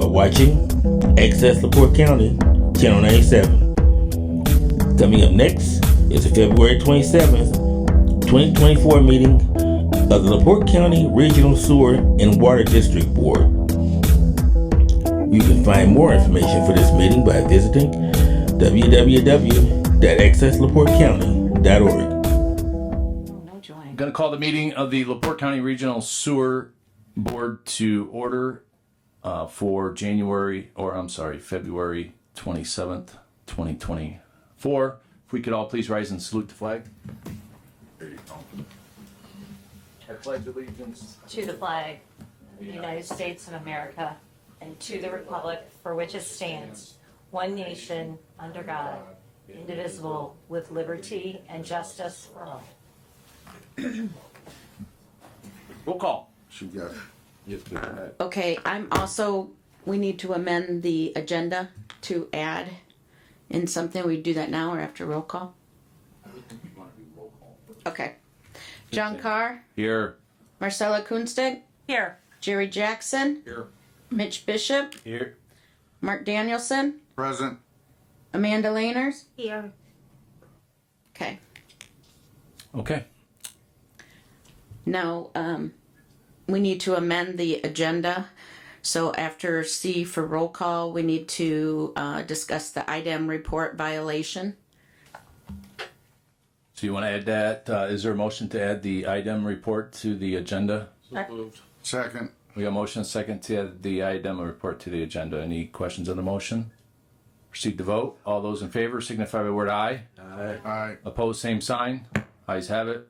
are watching Access LaPorte County, Channel 97. Coming up next is the February 27th, 2024 meeting of the LaPorte County Regional Sewer and Water District Board. You can find more information for this meeting by visiting www.accesslaportecounty.org. I'm going to call the meeting of the LaPorte County Regional Sewer Board to order for February 27th, 2024. If we could all please rise and salute the flag. There you go. I pledge allegiance to the flag of the United States of America and to the republic for which it stands, one nation, under God, indivisible, with liberty and justice for all. Roll call. Okay, we need to amend the agenda to add in something. We do that now or after roll call? Okay. John Carr, Here. Marcella Kunstig, Here. Jerry Jackson, Here. Mitch Bishop, Here. Mark Danielson, Present. Amanda Laners. Here. Okay. Okay. Now, we need to amend the agenda. So after C for roll call, we need to discuss the IDEM report violation. So you want to add that? Is there a motion to add the item report to the agenda? Second. We got a motion and second to add the item report to the agenda. Any questions on the motion? Proceed to vote. All those in favor signify by the word aye. Aye. Opposed, same sign. Ayes have it.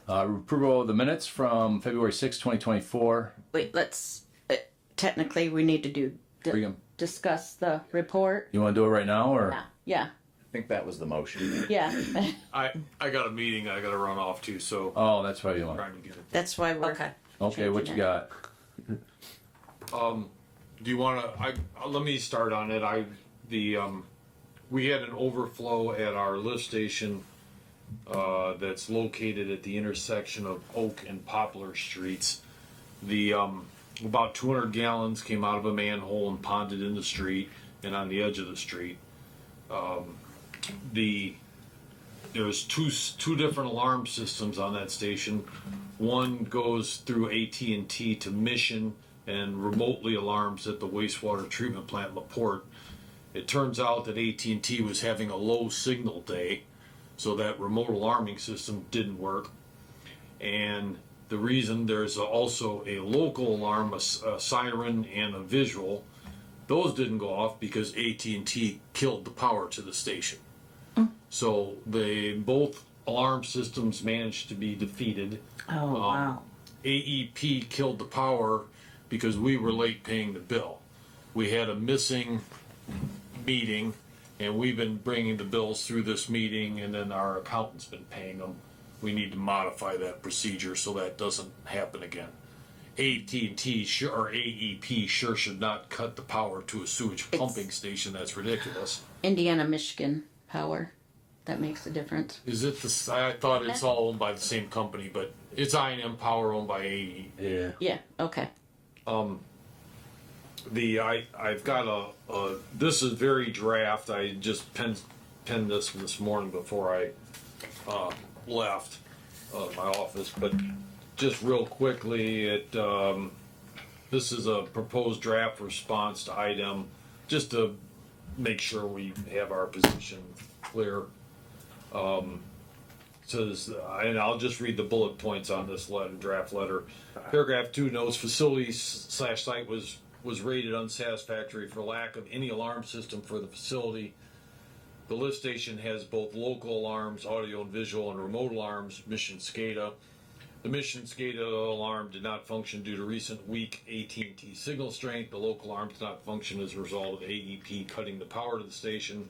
Approval of the minutes from February 6, 2024. Wait, technically we need to Bring 'em. discuss the report. You want to do it right now or? Yeah, I think that was the motion. yeah. I got a meeting I got to run off to, so Oh, that's why you want. trying to get it. That's why we're. Okay, what you got? Do you want to? Let me start on it. We had an overflow at our lift station that's located at the intersection of Oak and Poplar Streets. The about 200 gallons came out of a manhole and ponded in the street and on the edge of the street. There's two different alarm systems on that station. One goes through AT&T to Mission and remotely alarms at the wastewater treatment plant LaPorte. It turns out that AT&T was having a low signal day, so that remote alarming system didn't work. And the reason there's also a local alarm, a siren and a visual, those didn't go off because AT&T killed the power to the station. So both alarm systems managed to be defeated. Oh, wow. AEP killed the power because we were late paying the bill. We had a missing meeting, and we've been bringing the bills through this meeting, and then our accountant's been paying them. We need to modify that procedure so that doesn't happen again. AT&T or AEP sure should not cut the power to a sewage pumping station. That's ridiculous. Indiana, Michigan Power. That makes a difference. Is it I thought it's all owned by the same company, but it's I&M Power owned by AE. Yeah, okay. I've got this is very draft. I just penned this morning before I left my office, but just real quickly, this is a proposed draft response to IDEM, just to make sure we have our position clear. Says, and I'll just read the bullet points on this draft letter. Paragraph 2 notes facility/site was rated unsatisfactory for lack of any alarm system for the facility. The lift station has both local alarms, audio and visual, and remote alarms, Mission SCADA. The Mission SCADA alarm did not function due to recent weak AT&T signal strength. The local alarm did not function as a result of AEP cutting the power to the station.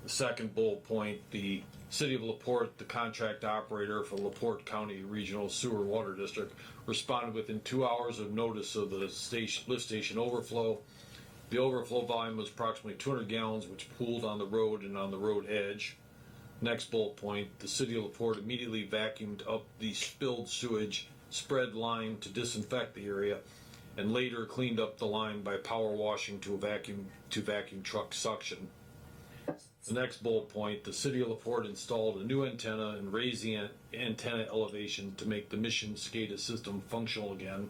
The second bullet point, the City of LaPorte, the contract operator for LaPorte County Regional Sewer Water District, responded within 2 hours of notice of the lift station overflow. The overflow volume was approximately 200 gallons, which pooled on the road and on the road edge. Next bullet point, the City of LaPorte immediately vacuumed up the spilled sewage, spread lime to disinfect the area, and later cleaned up the line by power washing to vacuum truck suction. The next bullet point, the city of LaPorte installed a new antenna and raised the antenna elevation to make the mission SCADA system functional again.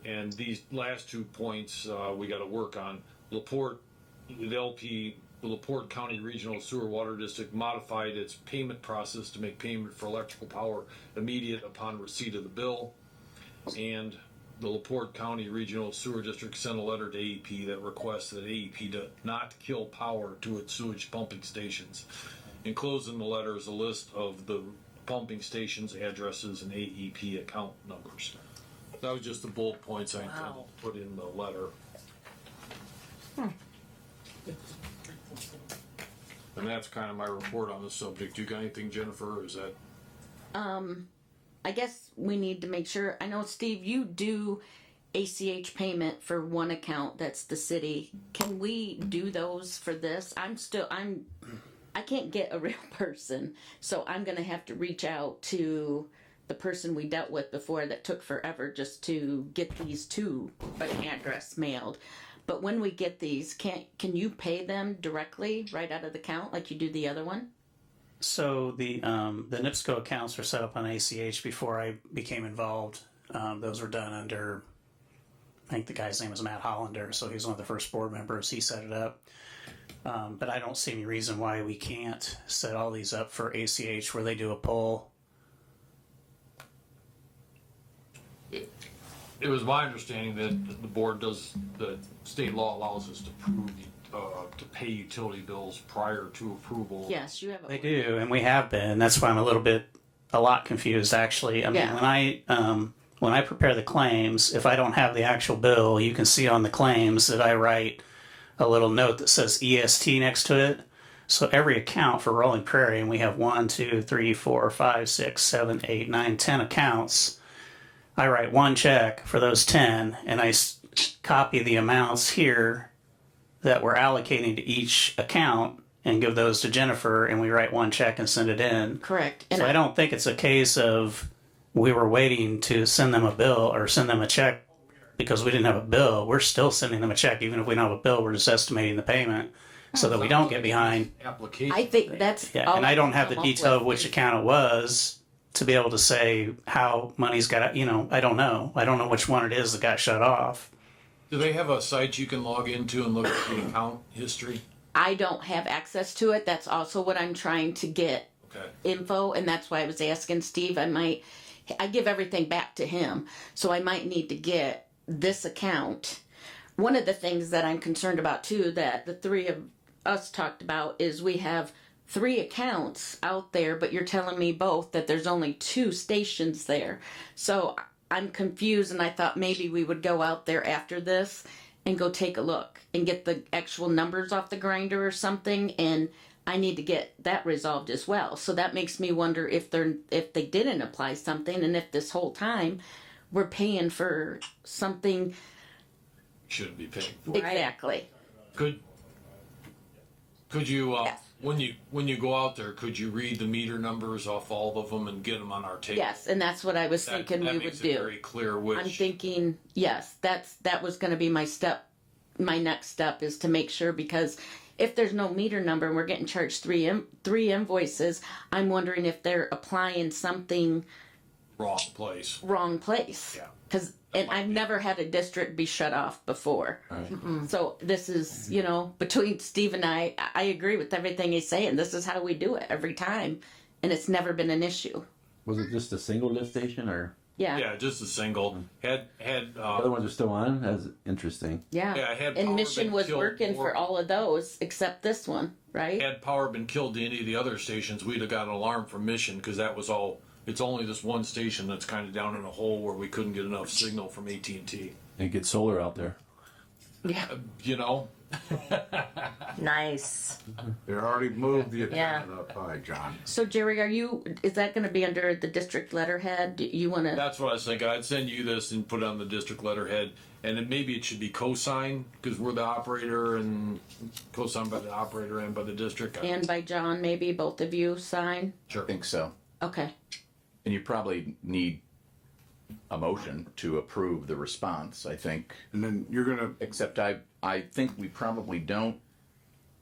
And these last 2 points we got to work on. LaPorte, the LaPorte County Regional Sewer Water District modified its payment process to make payment for electrical power immediate upon receipt of the bill. And the LaPorte County Regional Sewer District sent a letter to AEP that requests that AEP not kill power to its sewage pumping stations. Enclosed in the letter is a list of the pumping stations, addresses, and AEP account numbers. That was just the bullet points I intended to put in the letter. And that's kind of my report on the subject. You got anything, Jennifer, or is that? I guess we need to make sure. I know, Steve, you do ACH payment for one account. That's the city. Can we do those for this? I can't get a real person, so I'm gonna have to reach out to the person we dealt with before that took forever just to get these to an address mailed. But when we get these, can you pay them directly right out of the account like you do the other one? So the NIPSCO accounts were set up on ACH before I became involved. Those were done under, I think the guy's name was Matt Hollander, so he's one of the first board members. He set it up. But I don't see any reason why we can't set all these up for ACH where they do a poll. It was my understanding that the board does, the state law allows us to to pay utility bills prior to approval. Yes, you have. They do, and we have been. That's why I'm a lot confused actually. I mean, Yeah. when I prepare the claims, if I don't have the actual bill, you can see on the claims that I write a little note that says EST next to it. So every account for Rolling Prairie, and we have 1, 2, 3, 4, 5, 6, 7, 8, 9, 10 accounts. I write one check for those 10, and I copy the amounts here that we're allocating to each account and give those to Jennifer, and we write one check and send it in. Correct. And So I don't think it's a case of we were waiting to send them a bill or send them a check because we didn't have a bill. We're still sending them a check. Even if we don't have a bill, we're just estimating the payment so that we don't get behind. Application. I think that's. Yeah, all and I don't have the come up detail of with. which account it was to be able to say how money's got, I don't know. I don't know which one it is that got shut off. Do they have a site you can log into and look at the account history? I don't have access to it. That's also what I'm trying to get Okay. info, and that's why I was asking Steve. I give everything back to him, so I might need to get this account. One of the things that I'm concerned about too, that the three of us talked about, is we have 3 accounts out there, but you're telling me both that there's only 2 stations there. So I'm confused, and I thought maybe we would go out there after this and go take a look and get the actual numbers off the grinder or something, and I need to get that resolved as well. So that makes me wonder if they didn't apply something, and if this whole time we're paying for something. Shouldn't be paying for. Exactly. Could you, when you go out there, could you read the meter numbers off all of them and get them on our table? Yes, and that's what I was thinking we would makes it do. very clear which. I'm thinking, yes, that was going to be my step. My next step is to make sure, because if there's no meter number and we're getting charged three invoices, I'm wondering if they're applying something wrong place. Yeah. And I've never had a district be shut off before. So this is, between Steve and I agree with everything he's saying. This is how we do it every time, and it's never been an issue. Was it just a single lift station or Yeah. Yeah, just a single. Had other ones are still on? That's interesting. Yeah. Yeah, had and power Mission been was killed working more- for all of those except this one, right? had power been killed to any of the other stations, we'd have got an alarm from Mission, because that was all. It's only this one station that's kind of down in a hole where we couldn't get enough signal from AT&T. And get solar out there. Yeah. Nice. They already moved the Yeah. agenda up high, John. So Jerry, is that going to be under the district letterhead? Do you want to? That's what I was thinking. I'd send you this and put it on the district letterhead, and then maybe it should be co-signed, because we're the operator, and co-signed by the operator and by the district. And by John, maybe both of you sign? Sure. I think so. Okay. And you probably need a motion to approve the response, I think. And then you're gonna, Except I think we probably don't,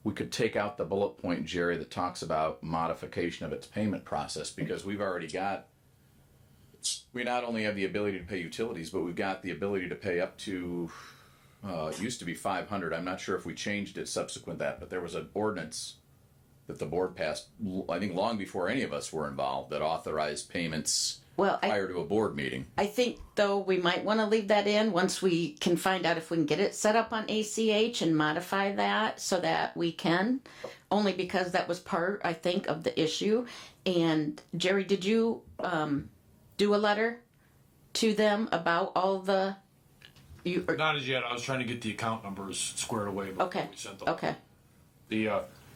we could take out the bullet point, Jerry, that talks about modification of its payment process, because we've already got, we not only have the ability to pay utilities, but we've got the ability to pay up to, it used to be 500. I'm not sure if we changed it subsequent to that, but there was an ordinance that the board passed, I think long before any of us were involved, that authorized payments Well, prior to a board meeting. I think though we might want to leave that in once we can find out if we can get it set up on ACH and modify that so that we can, only because that was part, I think, of the issue. And Jerry, did you do a letter to them about all the you or, Not as yet. I was trying to get the account numbers squared away before okay, we sent them. okay,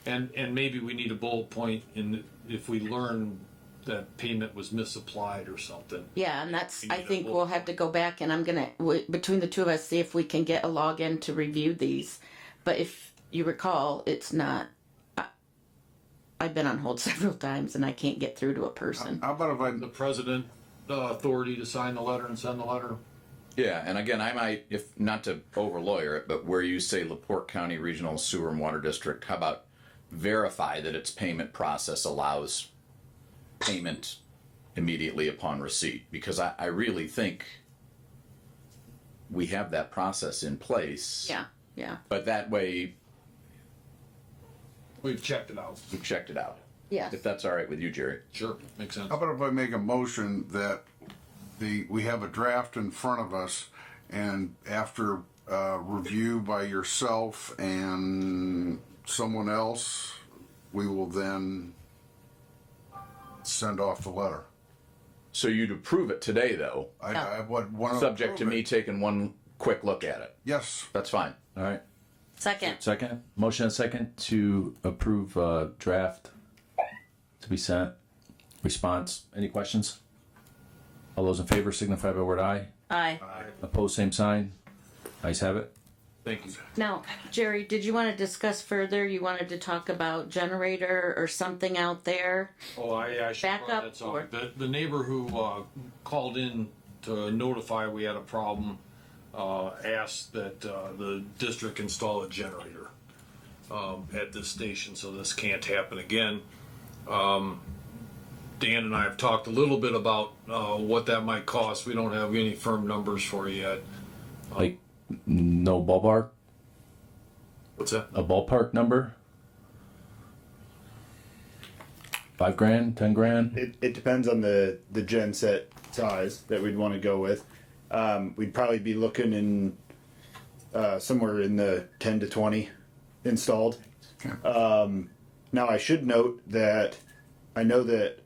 And maybe we need a bullet point in if we learn that payment was misapplied or something. yeah, and that's We I need a think bullet- we'll have to go back and I'm gonna between the two of us see if we can get a login to review these. But if you recall, it's not. I've been on hold several times and I can't get through to a person. how about if I, The president authority to sign the letter and send the letter. Yeah, and again, I might, if not to over lawyer it, but where you say LaPorte County Regional Sewer and Water District, how about verify that its payment process allows payment immediately upon receipt? Because I really think we have that process in place. Yeah, yeah, But that way, We've checked it out. we've checked it out. yeah. If that's all right with you, Jerry. Sure, makes sense. how about if I make a motion that we have a draft in front of us, and after review by yourself and someone else, we will then send off the letter. So you'd approve it today, though, I would want to. subject to me taking one quick look at it. Yes. That's fine. All right. Second. Second. Motion and second to approve draft to be sent. Response. Any questions? All those in favor signify by word aye. Aye. Opposed, same sign. Ayes have it. Thank you. Now, Jerry, did you want to discuss further? You wanted to talk about generator or something out there? Oh, I should Back brought up, that song. or- The neighbor who called in to notify we had a problem asked that the district install a generator at this station, so this can't happen again. Dan and I have talked a little bit about what that might cost. We don't have any firm numbers for you yet. Like no ballpark, What's that? a ballpark number. $5,000, $10,000. It depends on the gen set size that we'd want to go with. We'd probably be looking in somewhere in the 10 to 20 installed. Now I should note that I know that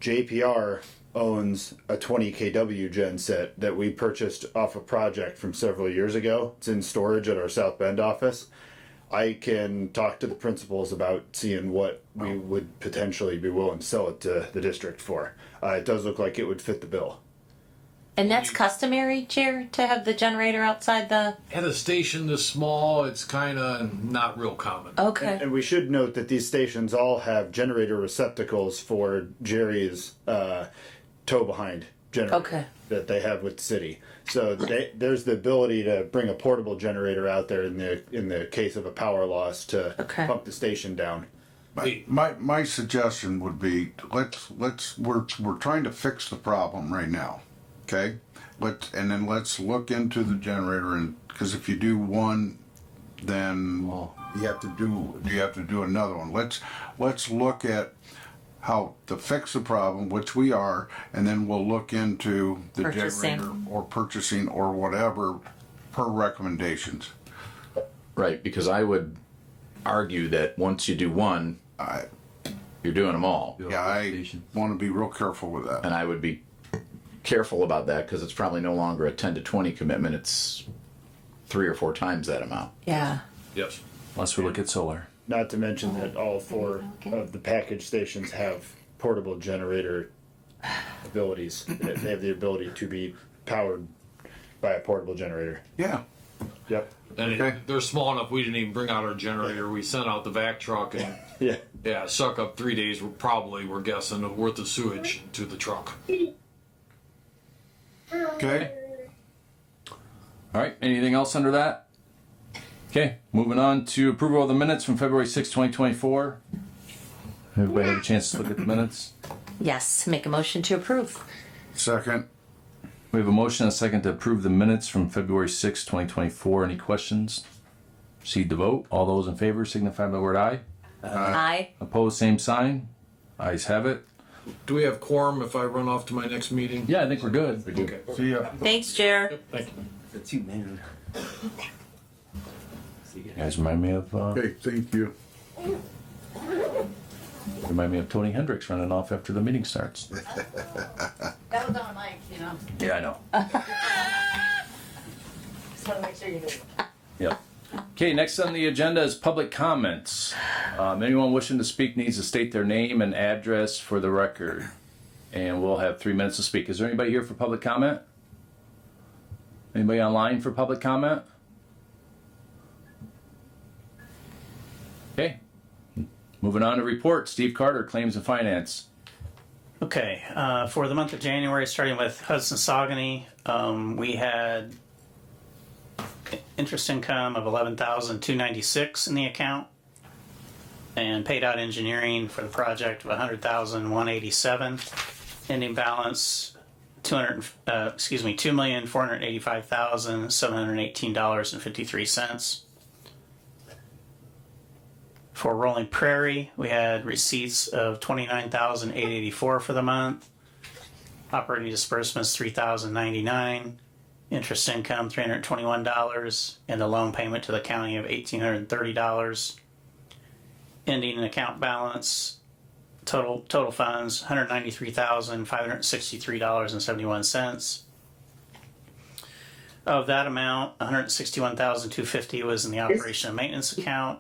JPR owns a 20 kW gen set that we purchased off a project from several years ago. It's in storage at our South Bend office. I can talk to the principals about seeing what we would potentially be willing to sell it to the district for. It does look like it would fit the bill. And that's customary, Chair, to have the generator outside the. At a station this small, it's kind of not real common. Okay. And we should note that these stations all have generator receptacles for Jerry's tow behind generator Okay. that they have with the city. So there's the ability to bring a portable generator out there in the case of a power loss to Okay. pump the station down. My suggestion would be we're trying to fix the problem right now, okay? Let's look into the generator, and because if you do one, then you have to do another one. Let's look at how to fix the problem, which we are, and then we'll look into the Purchasing. generator or purchasing or whatever per recommendations. Right, because I would argue that once you do one, you're doing them all. Yeah, I want to be real careful with that. And I would be careful about that because it's probably no longer a 10 to 20 commitment. It's 3 or 4 times that amount. Yeah. Yes. Unless we look at solar. Not to mention that all 4 of the package stations have portable generator abilities. They have the ability to be powered by a portable generator. Yeah. Yep. And Okay. they're small enough, we didn't even bring out our generator. We sent out the vac truck and, Yeah. suck up 3 days, we're guessing, worth of sewage to the truck. Okay? All right, anything else under that? Okay, moving on to approval of the minutes from February 6, 2024. Everybody have a chance to look at the minutes? Yes, make a motion to approve. Second. We have a motion and a second to approve the minutes from February 6, 2024. Any questions? Proceed to vote. All those in favor signify by the word aye. Aye. Opposed, same sign. Ayes have it. Do we have quorum if I run off to my next meeting? Yeah, I think we're good. Okay. See ya. Thanks, Jer. Thank you. That's you, man. You guys remind me of Okay, thank you. Tony Hendricks running off after the meeting starts. That was on mic, you know. Yeah, I know. Just want to make sure you do. Yep. Okay, next on the agenda is public comments. Anyone wishing to speak needs to state their name and address for the record. And we'll have 3 minutes to speak. Is there anybody here for public comment? Anybody online for public comment? Okay. Moving on to report. Steve Carter, Claims and Finance. Okay, for the month of January, starting with Hudson Saugony, we had interest income of $11,296 in the account, and paid out engineering for the project of $100,187. Ending balance $2,485,718.53. For Rolling Prairie, we had receipts of $29,884 for the month. Operating disbursements $3,099. Interest income $321, and a loan payment to the county of $1,830. Ending account balance, total funds $193,563.71. Of that amount, $161,250 was in the operation and maintenance account.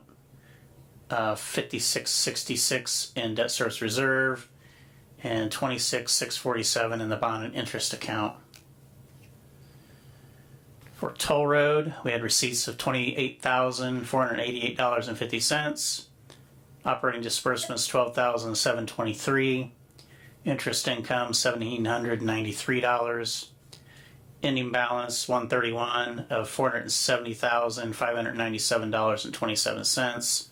5666 in debt service reserve, and 26,647 in the bond and interest account. For toll road, we had receipts of $28,488.50. Operating disbursements $12,723. Interest income $1,793. Ending balance $131 of $470,597.27.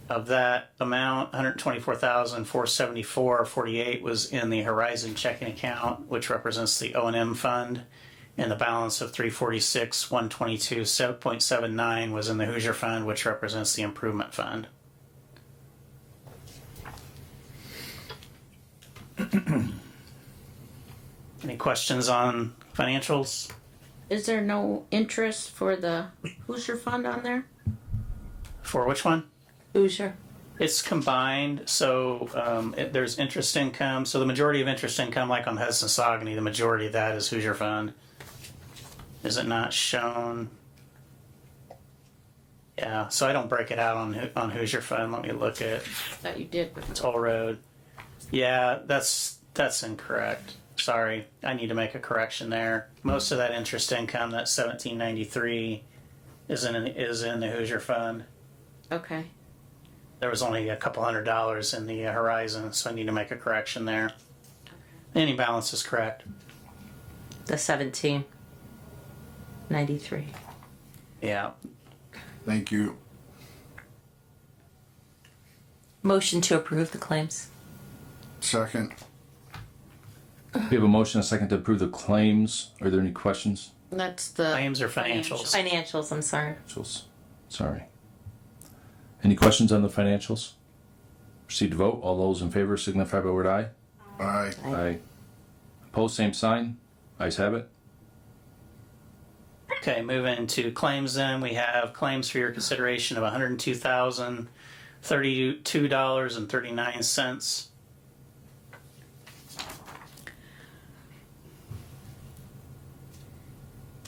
Of that amount, $124,474.48 was in the Horizon checking account, which represents the O&M fund, and the balance of $346,122.79 was in the Hoosier fund, which represents the improvement fund. Any questions on financials? Is there no interest for the Hoosier Fund on there? For which one? Hoosier. It's combined, so there's interest income. So the majority of interest income, like on Hudson Saugony, the majority of that is Hoosier Fund. Is it not shown? Yeah, so I don't break it out on Hoosier Fund. Let me look at That you did before. Toll Road. Yeah, that's incorrect. Sorry, I need to make a correction there. Most of that interest income, that $1,793, is in the Hoosier Fund. Okay. There was only a couple $100 in the Horizon, so I need to make a correction there. Any balance is correct. The 1793. Yeah. Thank you. Motion to approve the claims. Second. We have a motion and a second to approve the claims. Are there any questions? That's the Claims or financials? Financials, I'm sorry. Financials. Sorry. Any questions on the financials? Proceed to vote. All those in favor signify by word aye. Aye. Aye. Opposed, same sign. Ayes have it. Okay, moving to claims then. We have claims for your consideration of $102,032.39.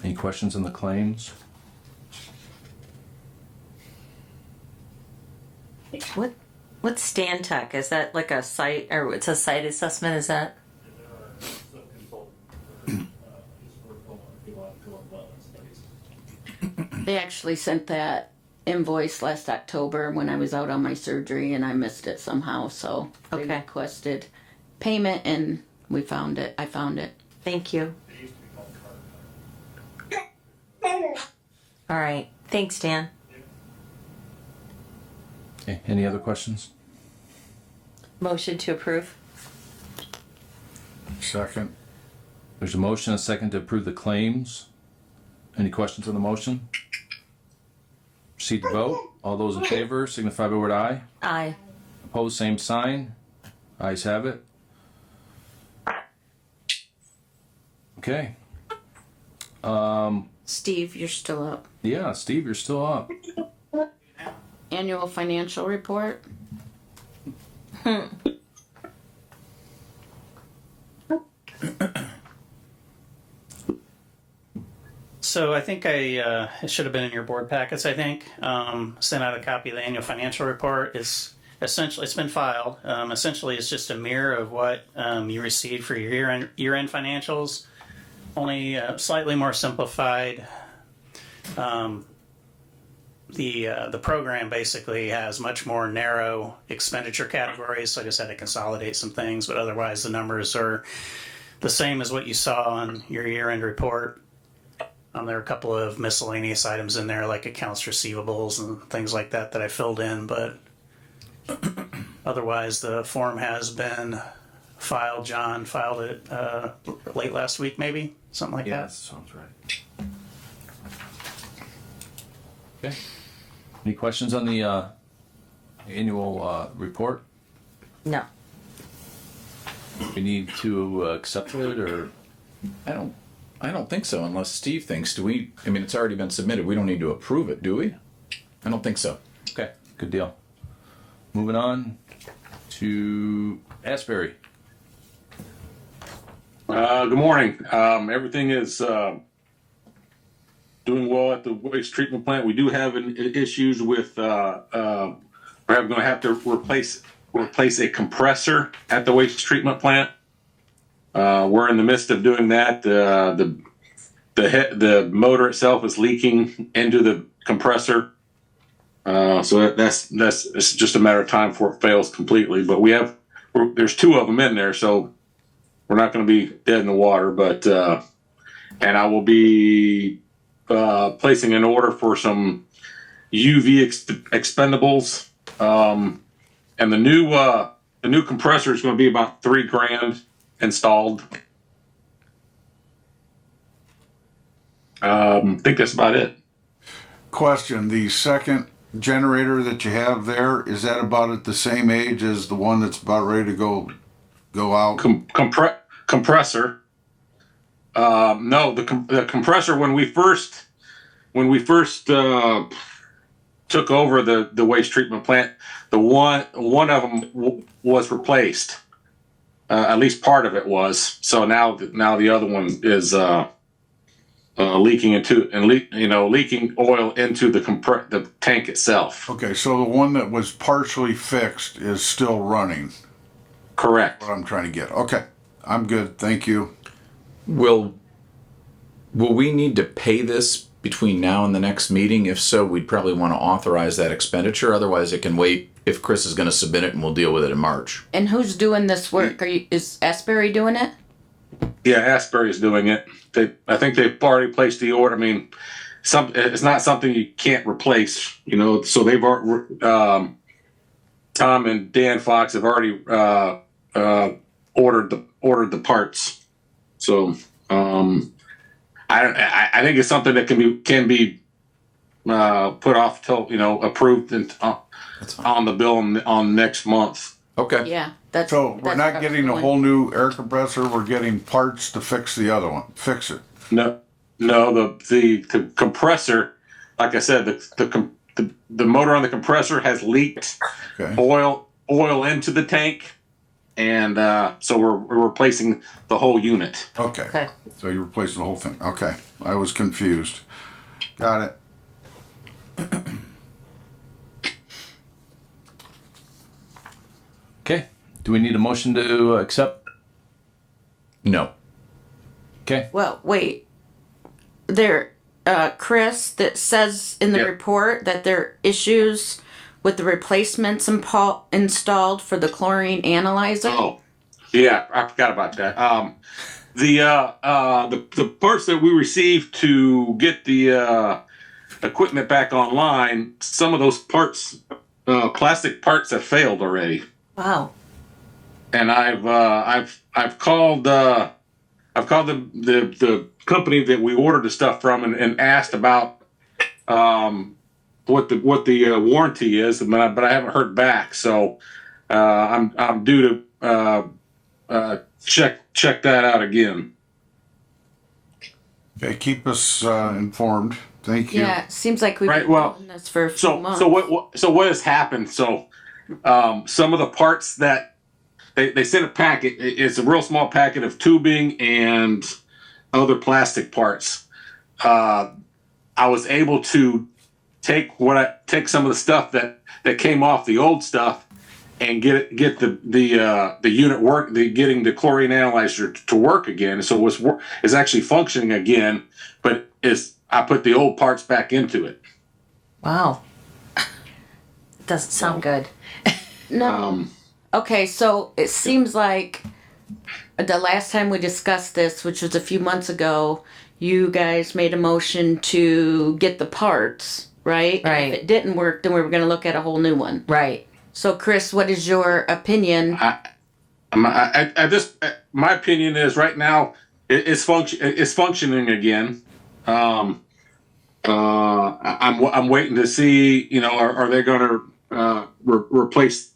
Any questions on the claims? What's Stantec? Is that like a site, or it's a site assessment? Is that? They actually sent that invoice last October when I was out on my surgery and I missed it somehow, so they Okay. requested payment and we found it. I found it. Thank you. All right. Thanks, Dan. Okay, any other questions? Motion to approve. Second. There's a motion, a second to approve the claims. Any questions on the motion? Proceed to vote. All those in favor signify by word aye. Aye. Opposed, same sign. Ayes have it. Okay. Steve, you're still up. Yeah, Steve, you're still up. Annual financial report. So I think it should have been in your board packets. I think sent out a copy of the annual financial report. It's been filed. Essentially, it's just a mirror of what you received for your year-end financials, only slightly more simplified. The program basically has much more narrow expenditure categories, so I just had to consolidate some things, but otherwise the numbers are the same as what you saw on your year-end report. There are a couple of miscellaneous items in there, like accounts receivables and things like that I filled in, but otherwise the form has been filed. John filed it late last week, maybe, something like Yeah, that. sounds right. Okay. Any questions on the annual report? No. We need to accept it, or I don't think so, unless Steve thinks. Do we? I mean, it's already been submitted. We don't need to approve it, do we? I don't think so. okay, good deal. Moving on to Asbury. Good morning. Everything is doing well at the waste treatment plant. We do have issues with we're going to have to replace a compressor at the waste treatment plant. We're in the midst of doing that. The motor itself is leaking into the compressor, so that's it's just a matter of time before it fails completely. But there's two of them in there, so we're not going to be dead in the water. But and I will be placing an order for some UV expendables, and the new compressor is going to be about $3,000 installed. I think that's about it. Question, the second generator that you have there, is that about at the same age as the one that's about ready to go out? Compressor. No, the compressor, when we first took over the waste treatment plant, the one of them was replaced. At least part of it was. So now the other one is leaking leaking oil into the tank itself. Okay, so the one that was partially fixed is still running. Correct. What I'm trying to get. Okay, I'm good. Thank you. Will we need to pay this between now and the next meeting? If so, we'd probably want to authorize that expenditure. Otherwise, it can wait if Chris is going to submit it, and we'll deal with it in March. And who's doing this work? Is Asbury doing it? Yeah, Asbury is doing it. I think they've already placed the order. I mean, it's not something you can't replace, So they've already, Tom and Dan Fox have already ordered the parts. So I think it's something that can be put off till approved on the bill on next month. Okay. Yeah, So we're not getting a whole new air compressor. We're getting parts to fix the other one. Fix it. No, the compressor, like I said, the motor on the compressor has leaked oil into the tank, and so we're replacing the whole unit. Okay. So you're replacing the whole thing. Okay. I was confused. Got it. Okay. Do we need a motion to accept? No. Okay. Well, wait. There, Chris, that says in the report that there are issues with the replacements installed for the chlorine analyzer. Oh, yeah, I forgot about that. the parts that we received to get the equipment back online, some of those parts, plastic parts, have failed already. Wow. And I've called the company that we ordered the stuff from and asked about what the warranty is, but I haven't heard back. So I'm due to check that out again. Okay, keep us informed. Thank you. Yeah, it seems like we've Right, been well, doing this for a few So months. what has happened? So some of the parts that they sent a packet. It's a real small packet of tubing and other plastic parts. I was able to take some of the stuff that came off the old stuff and get the unit getting the chlorine analyzer to work again. So it's actually functioning again, but I put the old parts back into it. Wow. Doesn't sound good. No. Okay, so it seems like the last time we discussed this, which was a few months ago, you guys made a motion to get the parts, right? Right. And if it didn't work, then we were going to look at a whole new one. Right. So, Chris, what is your opinion? My opinion is right now it's functioning again. I'm waiting to see, are they going to replace,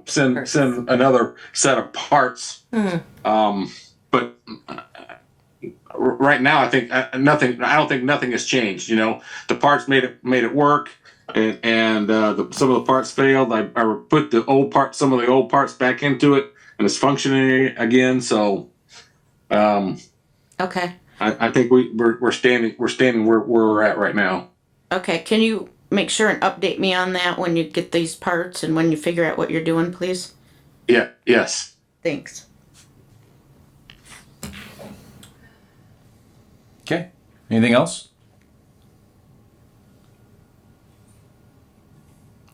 send another set of parts. But right now I think nothing. I don't think nothing has changed. The parts made it work, and some of the parts failed. I put some of the old parts back into it, and it's functioning again. So, Okay. I think we're standing where we're at right now. Okay, can you make sure and update me on that when you get these parts and when you figure out what you're doing, please? Yeah. Yes. Thanks. Okay. Anything else?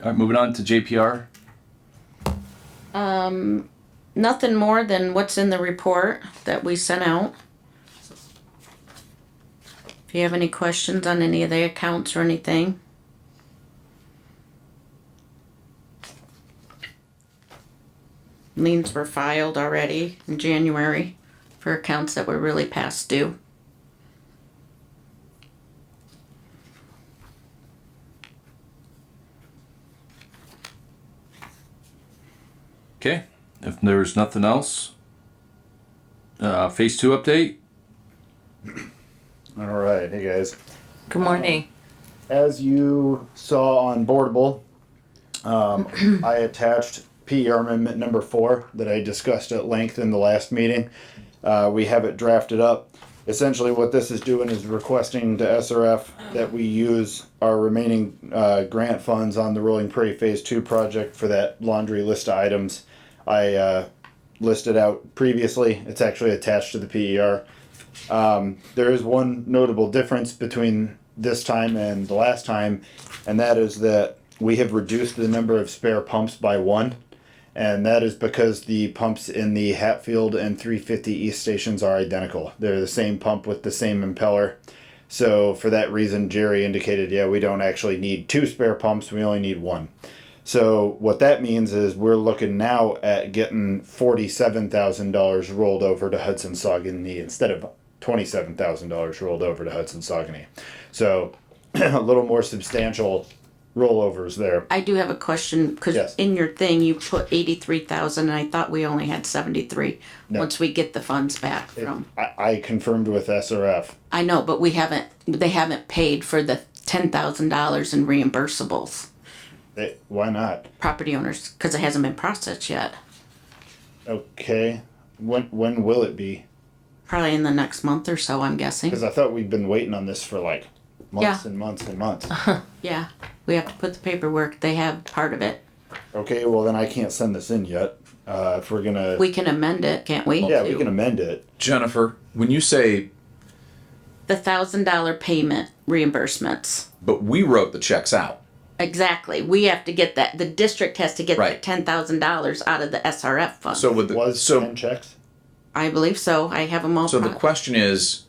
All right, moving on to JPR. Nothing more than what's in the report that we sent out. If you have any questions on any of the accounts or anything. Liens were filed already in January for accounts that were really past due. Okay. If there's nothing else, phase 2 update. All right, hey guys. Good morning. As you saw on Boardable, I attached PER Amendment number 4 that I discussed at length in the last meeting. We have it drafted up. Essentially what this is doing is requesting to SRF that we use our remaining grant funds on the Rolling Prairie Phase 2 project for that laundry list of items I listed out previously. It's actually attached to the PER. There is one notable difference between this time and the last time, and that is that we have reduced the number of spare pumps by 1, and that is because the pumps in the Hatfield and 350 East stations are identical. They're the same pump with the same impeller. So for that reason, Jerry indicated, yeah, we don't actually need 2 spare pumps, we only need 1. So what that means is we're looking now at getting $47,000 rolled over to Hudson-Saugony instead of $27,000 rolled over to Hudson-Saugony. So a little more substantial rollovers there. I do have a question because Yes. in your thing you put 83,000 and I thought we only had 73 No. once we get the funds back from. I confirmed with SRF. I know, but they haven't paid for the $10,000 in reimbursables. Why not? Property owners, because it hasn't been processed yet. Okay. When will it be? Probably in the next month or so, I'm guessing. Because I thought we'd been waiting on this for like months Yeah. and months and months. Yeah, we have to put the paperwork. They have part of it. Okay, well then I can't send this in yet. If we're gonna, We can amend it, can't we? yeah, we can amend it. Jennifer, when you say, The $1,000 payment reimbursements. but we wrote the checks out. Exactly. We have to get that. The district has to get Right. that $10,000 out of the SRF fund. So with Was so 10 checks? I believe so. I have them all. So the question is,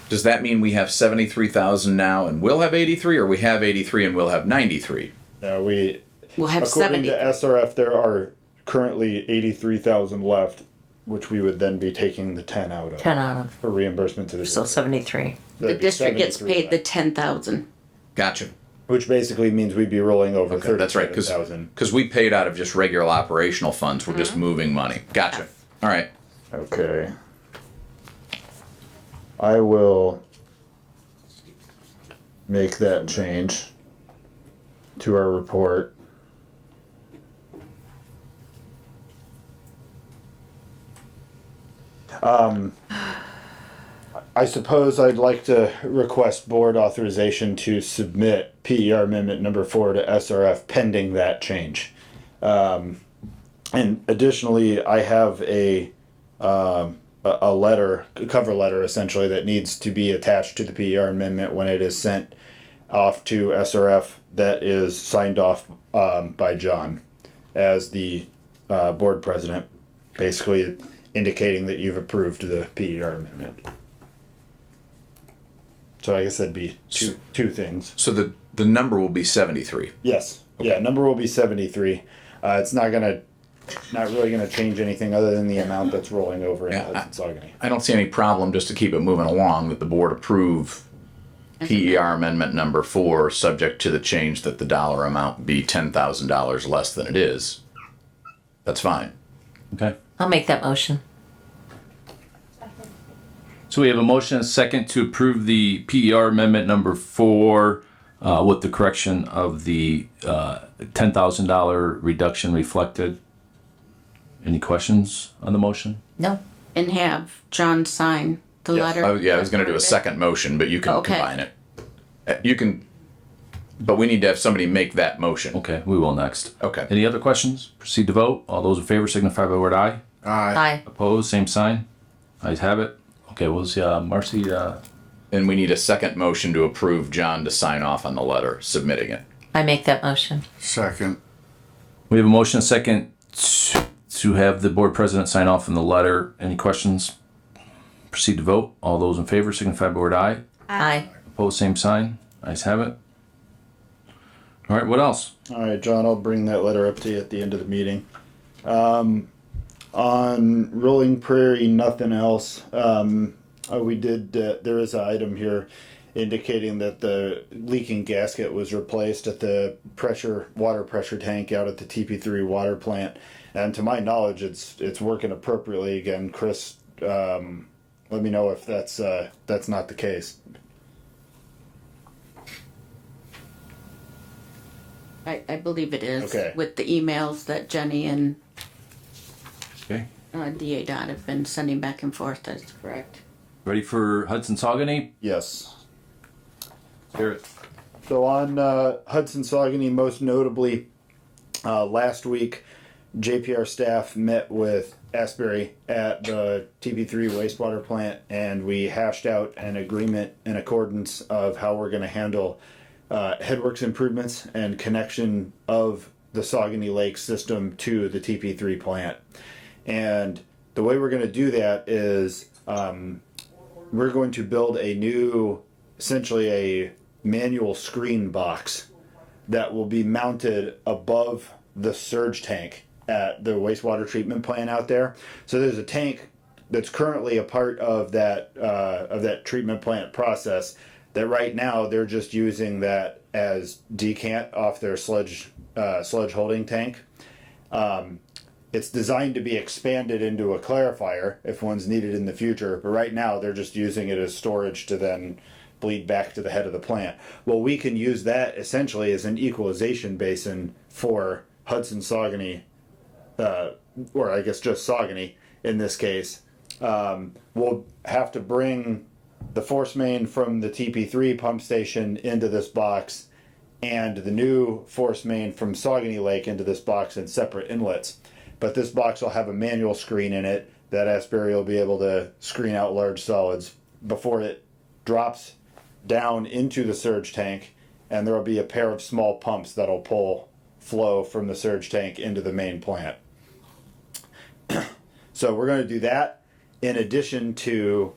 does that mean we have 73,000 now and we'll have 83, or we have 83 and we'll have 93? We'll have according 70. to SRF, there are currently 83,000 left, which we would then be taking the 10 out of 10 out of, for reimbursement to the so district. 73. The That'd be district gets 73 paid the left. 10,000. Gotcha. Which basically means we'd be rolling over Okay, that's right. 37,000. Because we paid out of just regular operational funds. We're just moving money. Gotcha. All right. Okay. I will make that change to our report. I suppose I'd like to request board authorization to submit PER amendment number 4 to SRF pending that change. And additionally, I have a letter, a cover letter essentially, that needs to be attached to the PER amendment when it is sent off to SRF, that is signed off by John as the board president, basically indicating that you've approved the PER amendment. So I guess that'd be two things. So the number will be 73. Yes. Yeah, number will be 73. It's not really gonna change anything other than the amount that's rolling over into Hudson-Saugony. I don't see any problem, just to keep it moving along, that the board approve PER amendment number 4, subject to the change that the dollar amount be $10,000 less than it is. That's fine. Okay. I'll make that motion. So we have a motion and a second to approve the PER amendment number 4 with the correction of the $10,000 reduction reflected. Any questions on the motion? No. And have John sign the letter. I was going to do a second motion, but you can Okay. combine it. You can, but we need to have somebody make that motion. Okay, we will next. Okay. Any other questions? Proceed to vote. All those in favor signify by the word aye. Aye. Opposed, same sign. Ayes have it. Okay, we'll see, Marcy, And we need a second motion to approve John to sign off on the letter, submitting it. I make that motion. Second. we have a motion and a second to have the board president sign off on the letter. Any questions? Proceed to vote. All those in favor signify by the word aye. Aye. Opposed, same sign. Ayes have it. All right, what else? All right, John, I'll bring that letter up to you at the end of the meeting. On Rolling Prairie, nothing else. We did, there is an item here indicating that the leaking gasket was replaced at the water pressure tank out at the TP3 water plant. And to my knowledge, it's working appropriately. Again, Chris, let me know if that's not the case. I believe it is. Okay. With the emails that Jenny and Okay. Mm-hmm. DA Dot have been sending back and forth. That's correct. Ready for Hudson-Saugony? Yes. Hear it. So on Hudson-Saugony, most notably, last week, JPR staff met with Asbury at the TP3 wastewater plant, and we hashed out an agreement in accordance of how we're going to handle headworks improvements and connection of the Saugony Lake system to the TP3 plant. And the way we're going to do that is we're going to build a new, essentially a manual screen box that will be mounted above the surge tank at the wastewater treatment plant out there. So there's a tank that's currently a part of that treatment plant process that right now they're just using that as decant off their sludge holding tank. It's designed to be expanded into a clarifier if one's needed in the future, but right now they're just using it as storage to then bleed back to the head of the plant. Well, we can use that essentially as an equalization basin for Hudson-Saugony, or I guess just Saugony in this case. We'll have to bring the force main from the TP3 pump station into this box and the new force main from Saugony Lake into this box in separate inlets. But this box will have a manual screen in it that Asbury will be able to screen out large solids before it drops down into the surge tank, and there will be a pair of small pumps that'll pull flow from the surge tank into the main plant. So we're going to do that. in addition to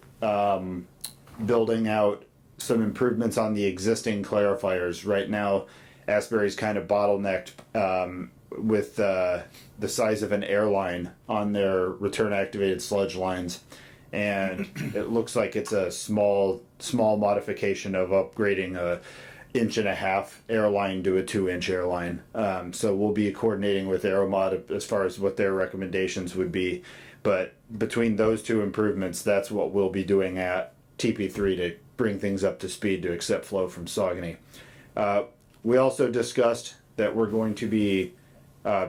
building out some improvements on the existing clarifiers. Right now, Asbury's kind of bottlenecked with the size of an airline on their return activated sludge lines. And it looks like it's a small modification of upgrading a 1.5-inch airline to a 2-inch airline. So we'll be coordinating with Aeromod as far as what their recommendations would be. But between those two improvements, that's what we'll be doing at TP3 to bring things up to speed to accept flow from Saucony. We also discussed that we're going to be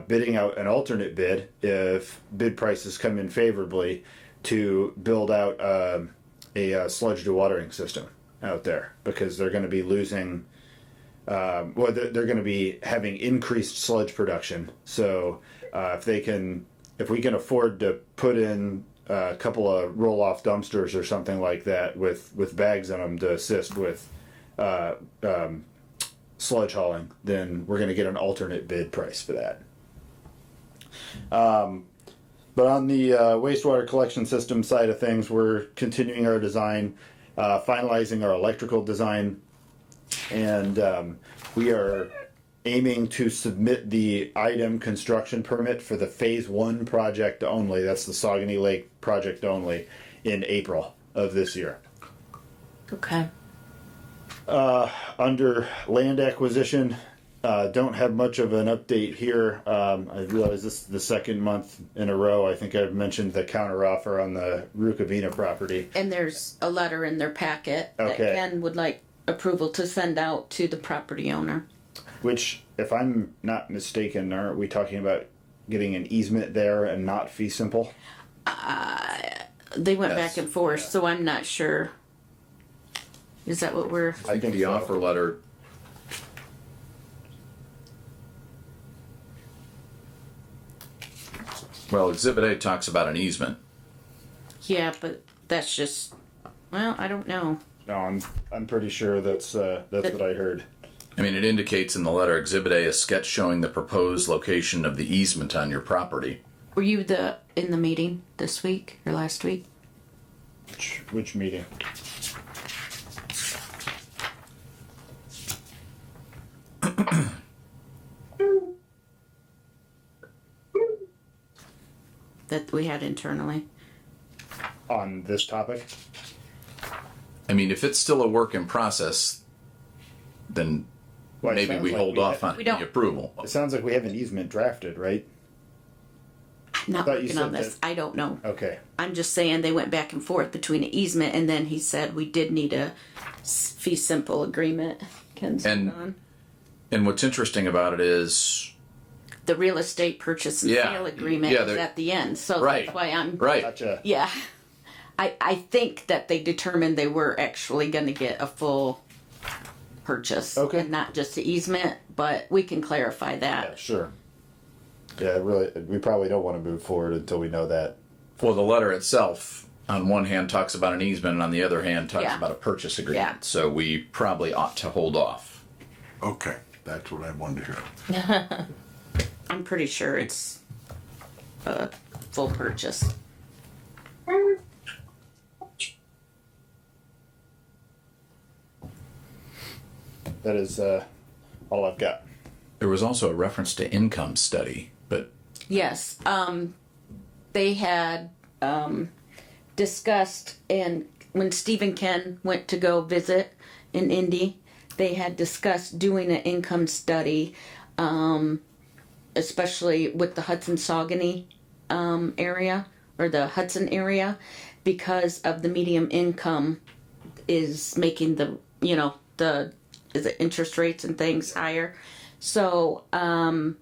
bidding out an alternate bid if bid prices come in favorably to build out a sludge dewatering system out there, because they're going to be losing they're going to be having increased sludge production. So if we can afford to put in a couple of roll-off dumpsters or something like that with bags in them to assist with sludge hauling, then we're going to get an alternate bid price for that. But on the wastewater collection system side of things, we're continuing our design, finalizing our electrical design, and we are aiming to submit the IDEM construction permit for the phase 1 project only. That's the Saucony Lake project only, in April of this year. Okay. Under land acquisition, don't have much of an update here. I realize this is the second month in a row. I think I've mentioned the counteroffer on the Rukavina property. And there's a letter in their packet that Okay. Ken would like approval to send out to the property owner. Which, if I'm not mistaken, aren't we talking about getting an easement there and not fee simple? They went Yes. back and forth, so I'm not sure. Is that what we're... I think the offer letter. Well, Exhibit A talks about an easement. Yeah, but that's just... Well, I don't know. No, I'm pretty sure that's what I heard. I mean, it indicates in the letter, Exhibit A, a sketch showing the proposed location of the easement on your property. Were you in the meeting this week or last week? Which meeting? That we had internally? On this topic? I mean, if it's still a work in process, then Well, it maybe sounds we like hold off on We don't- the approval. It sounds like we have an easement drafted, right? I'm not thought you working said on this. that- I don't know. Okay. I'm just saying they went back and forth between an easement, and then he said we did need a fee simple agreement. Ken's And- on. And what's interesting about it is, The real estate purchase and Yeah. sale agreement Yeah, is they're- at the end, so Right. that's why I'm... right, Gotcha. Yeah. I think that they determined they were actually going to get a full purchase. Okay. And not just the easement, but we can clarify that. Yeah, sure. Yeah, really, we probably don't want to move forward until we know that. well, the letter itself, on one hand, talks about an easement, and on the other hand, talks Yeah. about a purchase agreement. Yeah. So we probably ought to hold off. Okay, that's what I wanted to hear. I'm pretty sure it's a full purchase. That is all I've got. There was also a reference to income study, but Yes, they had discussed, and when Steve and Ken went to go visit in Indy, they had discussed doing an income study, especially with the Hudson Saucony area, or the Hudson area, because of the medium income is making the interest rates and things higher. So Ken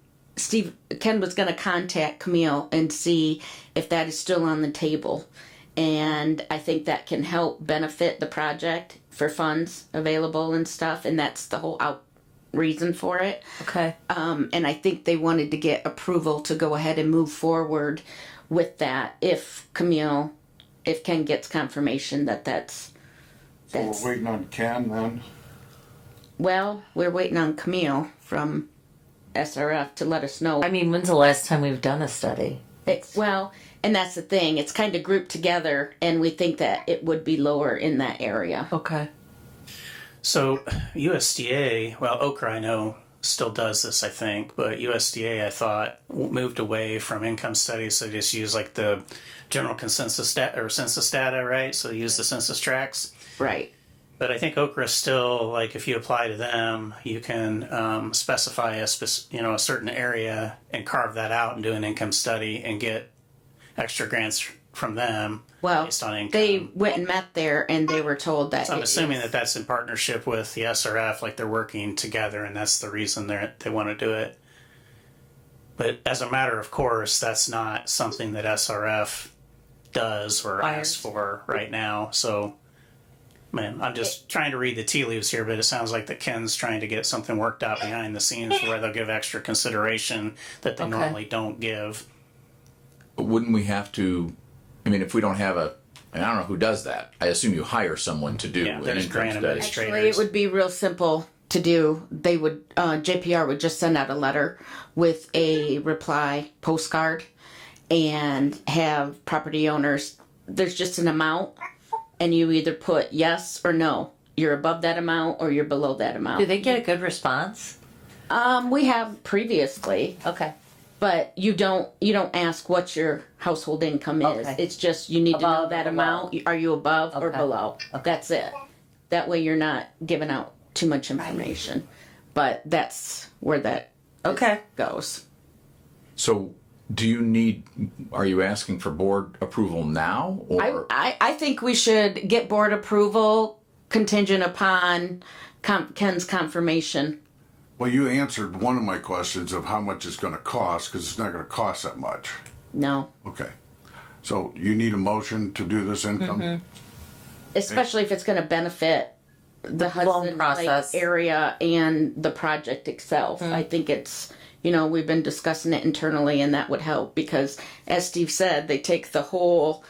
was going to contact Camille and see if that is still on the table, and I think that can help benefit the project for funds available and stuff, and that's the whole reason for it. Okay. And I think they wanted to get approval to go ahead and move forward with that if Ken gets confirmation that that's So we're waiting on Ken then? well, we're waiting on Camille from SRF to let us know. I mean, when's the last time we've done a study? Well, and that's the thing. It's kind of grouped together, and we think that it would be lower in that area. Okay. So USDA, well, Okra I know still does this, I think, but USDA I thought moved away from income studies, so they just use like the general consensus data or census data, right? So they use the census tracts. Right. But I think Okra still, like, if you apply to them, you can specify a a certain area and carve that out and do an income study and get extra grants from them Well, based on income. they went and met there, and they were told that. So I'm it assuming is- that that's in partnership with the SRF, like they're working together, and that's the reason they want to do it. But as a matter of course, that's not something that SRF does or asks for right now. So, man, I'm just trying to read the tea leaves here, but it sounds like that Ken's trying to get something worked out behind the scenes where they'll give extra consideration that they normally don't give. But wouldn't we have to, I mean, if we don't have I don't know who does that. I assume you hire someone to do Yeah, an there's income grant study. administrators. Actually, it would be real simple to do. They would, JPR would just send out a letter with a reply postcard and have property owners, there's just an amount, and you either put yes or no. You're above that amount or you're below that amount. Do they get a good response? We have previously, Okay. but you don't ask what your household income is. Okay. It's just you need to know Above that or below. amount. Are you above or Okay. below? That's it. That way you're not giving out too much information. But that's where that Okay. goes. So are you asking for board approval now? Or I think we should get board approval contingent upon Ken's confirmation. Well, you answered one of my questions of how much it's going to cost, because it's not going to cost that much. No. Okay. So you need a motion to do this income? Especially if it's going to benefit the Hudson Lake process. area and the project itself. I think it's, we've been discussing it internally, and that would help because, as Steve said, they take the whole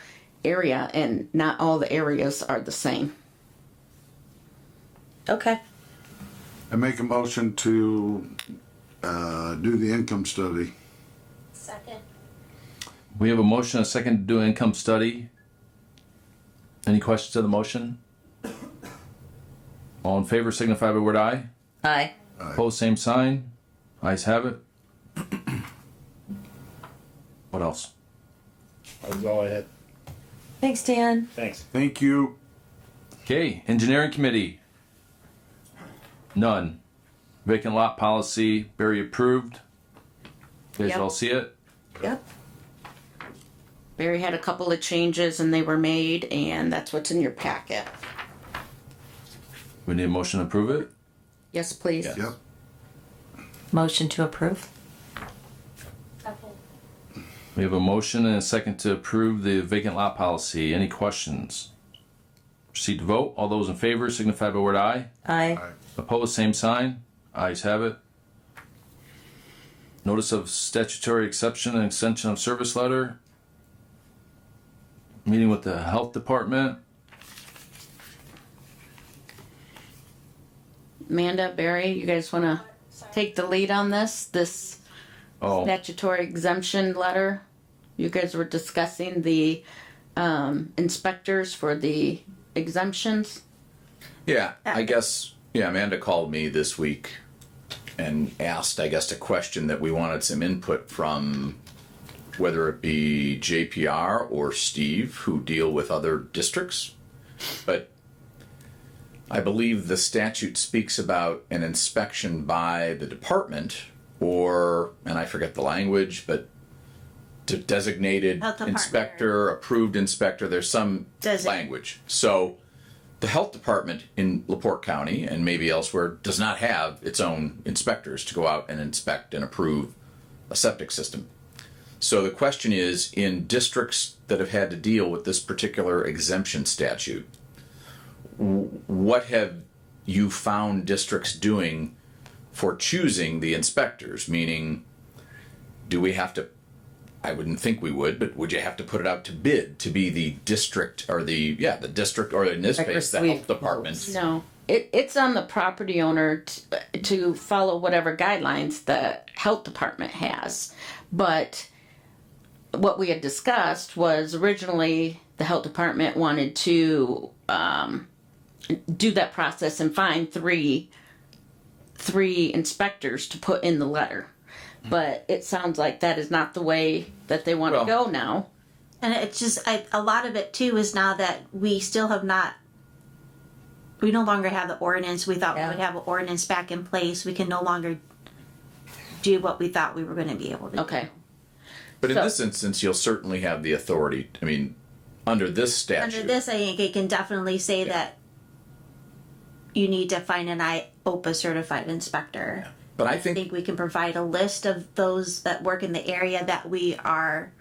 area and not all the areas are the same. Okay. I make a motion to do the income study. Second. We have a motion and a second to do an income study. Any questions to the motion? All in favor signify by the word aye. Aye. Opposed, same sign. Ayes have it. What else? That was all I had. Thanks, Dan. Thanks. Thank you. Okay, engineering committee. None. Vacant lot policy, Barry approved. You guys Yep. all see it? Yep. Barry had a couple of changes and they were made, and that's what's in your packet. We need a motion to approve it. Yes, please. Yep. Motion to approve. We have a motion and a second to approve the vacant lot policy. Any questions? Proceed to vote. All those in favor signify by the word aye. Aye. Opposed, same sign. Ayes have it. Notice of statutory exception and extension of service letter. Meeting with the health department. Amanda, Barry, you guys want to take the lead on this Oh, statutory exemption letter? You guys were discussing the inspectors for the exemptions. Yeah, I guess, Amanda called me this week and asked, I guess, a question that we wanted some input from, whether it be JPR or Steve, who deal with other districts. But I believe the statute speaks about an inspection by the department or, and I forget the language, but designated Health department. inspector, approved inspector, there's some language. So the health department in LaPorte County and maybe elsewhere does not have its own inspectors to go out and inspect and approve a septic system. So the question is, in districts that have had to deal with this particular exemption statute, what have you found districts doing for choosing the inspectors? Meaning, do we have to, I wouldn't think we would, but would you have to put it out to bid to be the district or the district, or in this case, the health department? No, it's on the property owner to follow whatever guidelines the health department has. But what we had discussed was originally the health department wanted to do that process and find three inspectors to put in the letter. But it sounds like that is not the way that they want to go now. And it's just, a lot of it too is now that we still have not, we no longer have the ordinance. We thought we would have an ordinance back in place. We can no longer do what we thought we were going to be able to do. Okay. But in this instance, you'll certainly have the authority. I mean, under this statute. Under this, I think it can definitely say that you need to find an IOPA certified inspector. But I I think think we can provide a list of those that work in the area that we are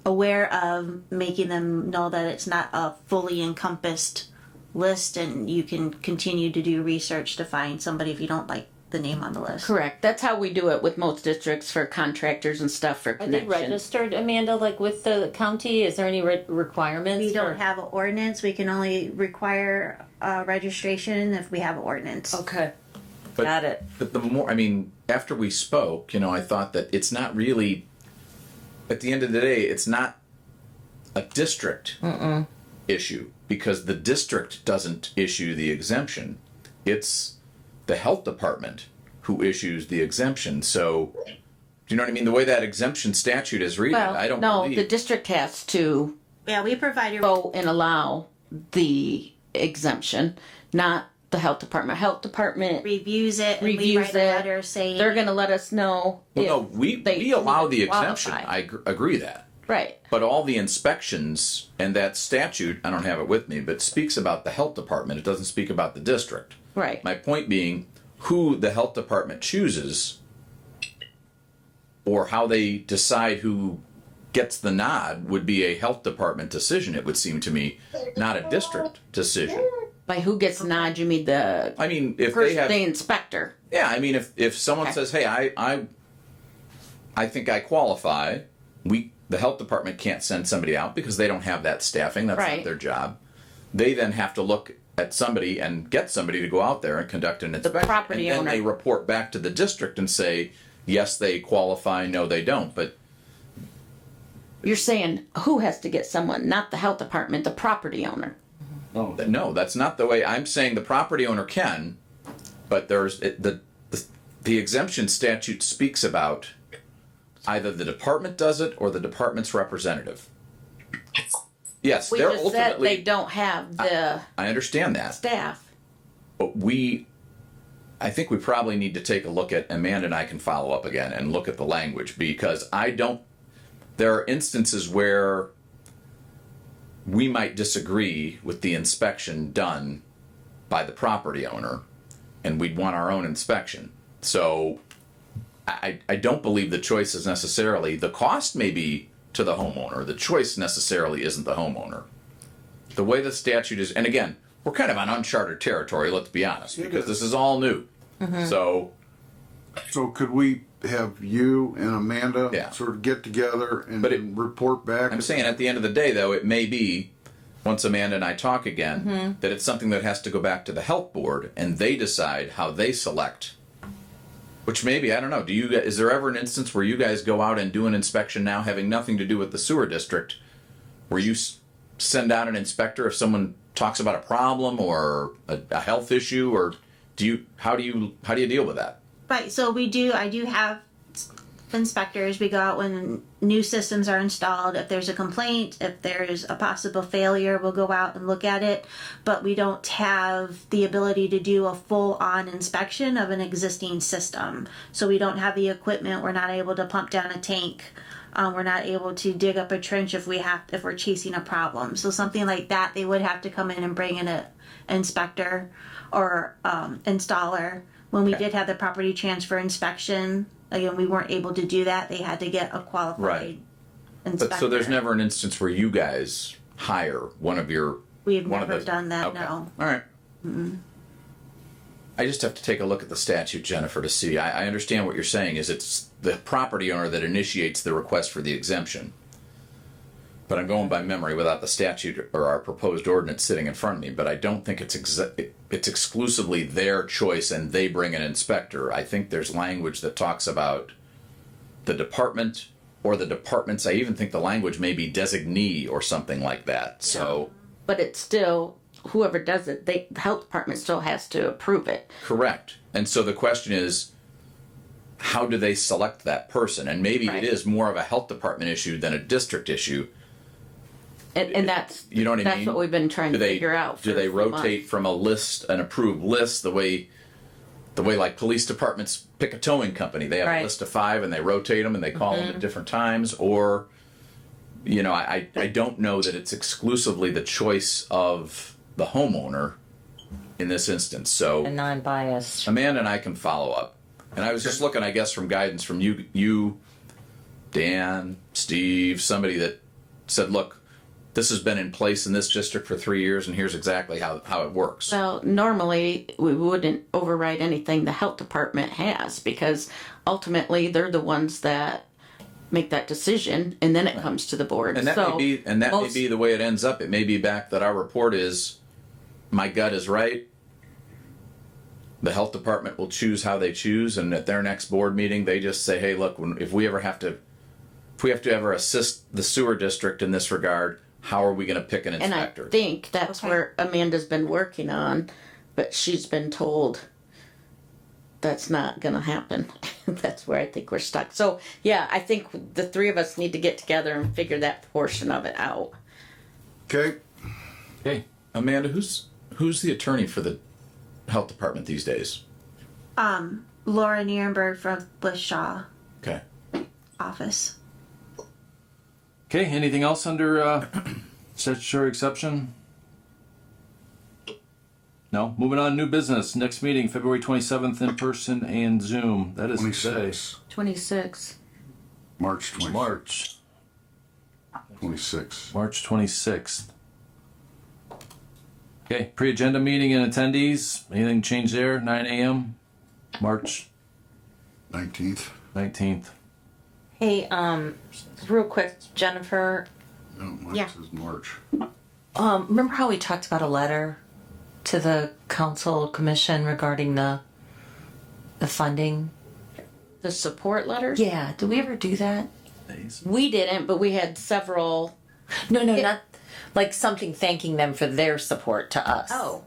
aware of, making them know that it's not a fully encompassed list, and you can continue to do research to find somebody if you don't like the name on the list. Correct. That's how we do it with most districts for contractors and stuff for Are they connection. registered, Amanda, like with the county? Is there any requirements? We don't for- have an ordinance. We can only require registration if we have an ordinance. Okay. But- Got it. But the more, I mean, after we spoke, I thought that it's not really, at the end of the day, it's not a district issue, because the district doesn't issue the exemption. It's the health department who issues the exemption. So, do you know what I mean? The way that exemption statute is read, I don't no, believe. the district has to Yeah, we provide a go and allow the exemption, not the health department. Health department, reviews it, and we Reviews write a it. letter saying they're going to let us know. Well, if no, we they allow the qualify. exemption. I agree that. Right. But all the inspections and that statute, I don't have it with me, but speaks about the health department. It doesn't speak about the district. Right. My point being, who the health department chooses or how they decide who gets the nod would be a health department decision, it would seem to me, not a district decision. By who gets the nod, you mean the I mean, if person, they have, the inspector. yeah, I mean, if someone Okay. says, hey, I think I qualify, the health department can't send somebody out because they don't have that staffing. That's Right. not their job. They then have to look at somebody and get somebody to go out there and conduct an inspection. property and then owner. they report back to the district and say, yes, they qualify, no, they don't. But You're saying who has to get someone, not the health department, the property owner. no, that's not the way. I'm saying the property owner can, but the exemption statute speaks about either the department does it or the department's representative. Yes, We they're just said ultimately. they don't have the I understand that, staff. but I think we probably need to take a look at, Amanda and I can follow up again and look at the language, because there are instances where we might disagree with the inspection done by the property owner, and we'd want our own inspection. So I don't believe the choice is necessarily, the cost may be to the homeowner. The choice necessarily isn't the homeowner. The way the statute is, and again, we're kind of on uncharted territory, let's be honest, because this is all new. So could we have you and Amanda Yeah. sort of get together and But report back? I'm saying at the end of the day, though, it may be, once Amanda and I talk again, that it's something that has to go back to the health board and they decide how they select. Which maybe, I don't know, is there ever an instance where you guys go out and do an inspection now having nothing to do with the sewer district, where you send out an inspector if someone talks about a problem or a health issue, or how do you deal with that? Right, so I do have inspectors. We go out when new systems are installed. If there's a complaint, if there's a possible failure, we'll go out and look at it. But we don't have the ability to do a full-on inspection of an existing system. So we don't have the equipment. We're not able to pump down a tank. We're not able to dig up a trench if we're chasing a problem. So something like that, they would have to come in and bring in an inspector or installer. When we did have the property transfer inspection, again, we weren't able to do that. They had to get a qualified Right. inspector. But so there's never an instance where you guys hire one of We've one of never those- done that, Okay. no. All right. I just have to take a look at the statute, Jennifer, to see. I understand what you're saying is it's the property owner that initiates the request for the exemption. But I'm going by memory without the statute or our proposed ordinance sitting in front of me. But I don't think it's exclusively their choice and they bring an inspector. I think there's language that talks about the department or the departments. I even think the language may be designee or something like that. So But it's still, whoever does it, the health department still has to approve it. correct. And so the question is, how do they select that person? And maybe Right. it is more of a health department issue than a district issue. And that's, You know what I that's mean? what we've been trying Do to they figure out. do for they a few rotate months. from a list, an approved list, the way like police departments pick a towing company? They have Right. a list of 5 and they rotate them and they call them at different times. Or, you know, I don't know that it's exclusively the choice of the homeowner in this instance. So And non-biased. Amanda and I can follow up. And I was just looking, I guess, from guidance from you, Dan, Steve, somebody that said, look, this has been in place in this district for 3 years, and here's exactly how it works. Well, normally we wouldn't override anything the health department has, because ultimately they're the ones that make that decision, and then it comes to the board. And that So may be the way it ends up. It may be back that our report is, my gut is right. The health department will choose how they choose, and at their next board meeting, they just say, "Hey, look, if we have to ever assist the sewer district in this regard, how are we going to pick an And I inspector?" think that's where Amanda's been working on, but she's been told that's not going to happen. That's where I think we're stuck. So, yeah, I think the 3 of us need to get together and figure that portion of it out. Okay. Hey, Amanda, who's the attorney for the health department these days? Laura Nierenberg from Shaw Okay. office. Okay, anything else under statutory exception? No. Moving on, new business. Next meeting, February 27th, in person and Zoom. That is today. 26. 26. March 20. March. 26. March 26th. Okay, pre-agenda meeting and attendees. Anything change there? 9 a.m. March 19th. 19th. Hey, real quick, Jennifer, No, mine Yeah. says March. remember how we talked about a letter to the council commission regarding the funding? The support letters? Yeah, did we ever do that? We didn't, but we had several. No, not like something thanking them for their support to us. Oh.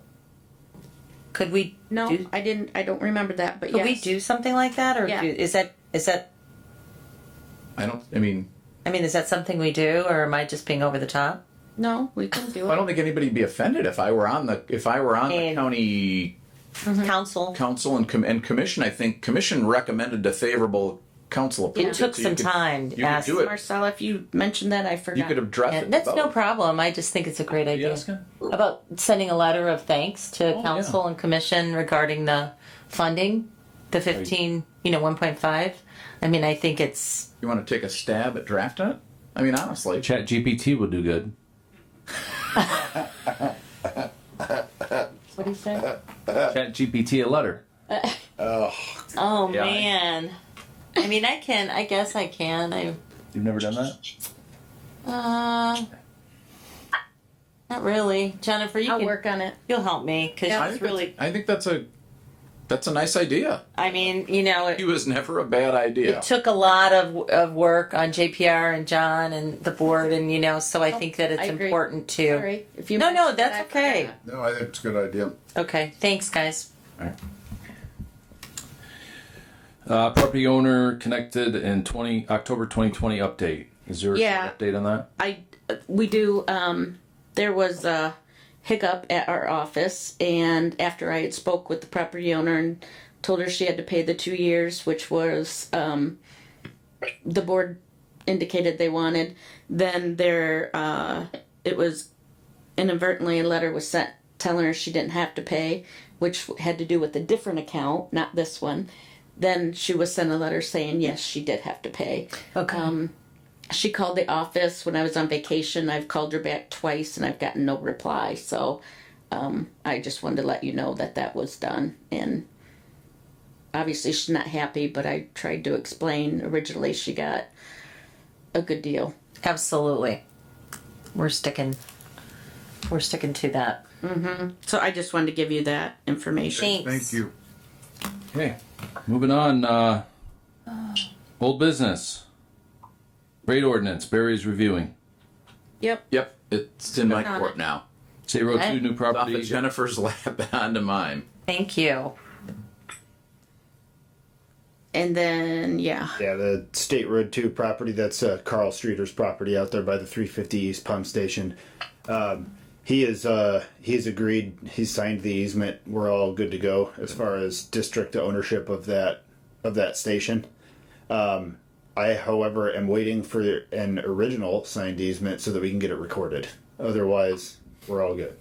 Could we No, do, I didn't. I don't remember that, but could yes. we do something like that, or Yeah. is that Is that something we do, or am I just being over the top? No, we can do I it. don't think anybody'd be offended if I were on the And- county Council. council and commission. I think commission recommended a favorable council approval. It took So some time. You could do it. Marcella, if you mentioned that, I forgot. You could address Yeah, it. that's to no vote. problem. I just think it's a great You idea. asking? About sending a letter of thanks to Oh, council and commission regarding the funding, the 15, 1.5. I mean, I think it's, You want to take a stab at drafting it? I mean, honestly. Chat GPT will do good. What do you say? Chat GPT a letter. oh Yeah. man. I mean, I guess I can. You've never done that? Not really. Jennifer, I'll work on it. you'll help me, because I it's think really, I think that's a nice idea. I mean, It was never a bad idea. it took a lot of work on JPR and John and the board, and so I think that it's I agree. important to. Sorry. If you No, mentioned that's it, I okay. forgot. No, I think it's a good idea. Okay, thanks, guys. Property owner connected in October 2020 update. Is there Yeah. an update on that? We do. There was a hiccup at our office, and after I had spoke with the property owner and told her she had to pay the 2 years, which was the board indicated they wanted, then it was inadvertently a letter was sent telling her she didn't have to pay, which had to do with a different account, not this one. Then she was sent a letter saying yes, she did have to pay. Okay. She called the office when I was on vacation. I've called her back twice and I've gotten no reply. So I just wanted to let you know that was done. And obviously she's not happy, but I tried to explain. Originally she got a good deal. Absolutely. We're sticking to that. So I just wanted to give you that information. Thanks. Thank you. Okay. Moving on. Old business. Rate ordinance, Barry's reviewing. Yep. Yep, it's in my On court it. now. State Road 2, Okay. new Off at property. Jennifer's lap onto mine. Thank you. And then, yeah. Yeah, the State Road 2 property, that's Carl Streeter's property out there by the 350 East pump station. He's agreed, he's signed the easement. We're all good to go as far as district ownership of that station. I, however, am waiting for an original signed easement so that we can get it recorded. Otherwise, we're all good.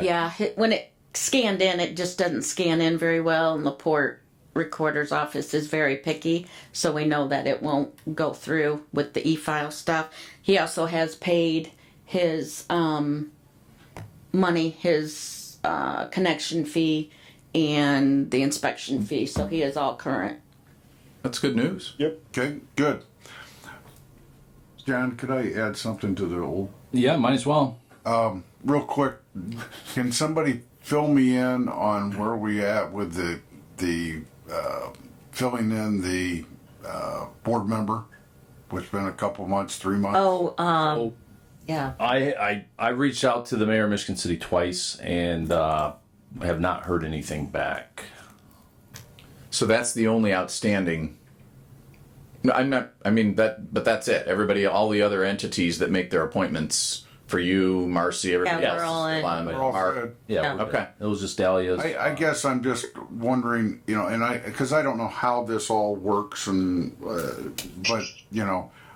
Yeah, when it scanned in, it just doesn't scan in very well, and LaPorte recorder's office is very picky, so we know that it won't go through with the e-file stuff. He also has paid his money, his connection fee, and the inspection fee, so he is all current. That's good news. Yep. Okay, good. John, could I add something to the old? Yeah, might as well. Real quick, can somebody fill me in on where we at with the filling in the board member? It's been a couple months, 3 months. Oh, yeah. I reached out to the mayor of Michigan City twice and have not heard anything back. So that's the only outstanding. No, I'm not. I mean that, but that's it. Everybody, all the other entities that make their appointments for you, Marcy, everybody Yeah, else. we're all in. Lon, We're all Mark. good. Yeah. we're Okay. good. It was just Dahlia's. I guess I'm just wondering, because I don't know how this all works, but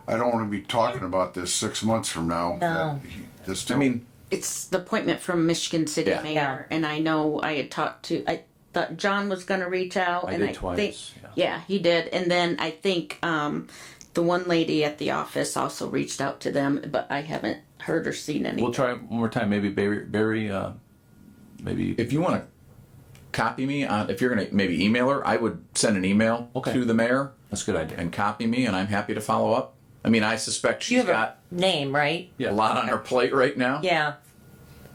I don't want to be talking about this 6 months from now. No. Just I mean, It's the appointment from Michigan City Yeah. Mayor, and I know I had talked to, I thought John was going to reach out. I and did twice, think, yeah. he did. And then I think the one lady at the office also reached out to them, but I haven't heard or seen anything. We'll try one more time. Maybe Barry maybe. if you want to copy me on, if you're going to maybe email her, I would send an email Okay. to the mayor That's a good idea. and copy me, and I'm happy to follow up. I mean, I suspect You she's have got a name, right? a lot on her plate right now. Yeah.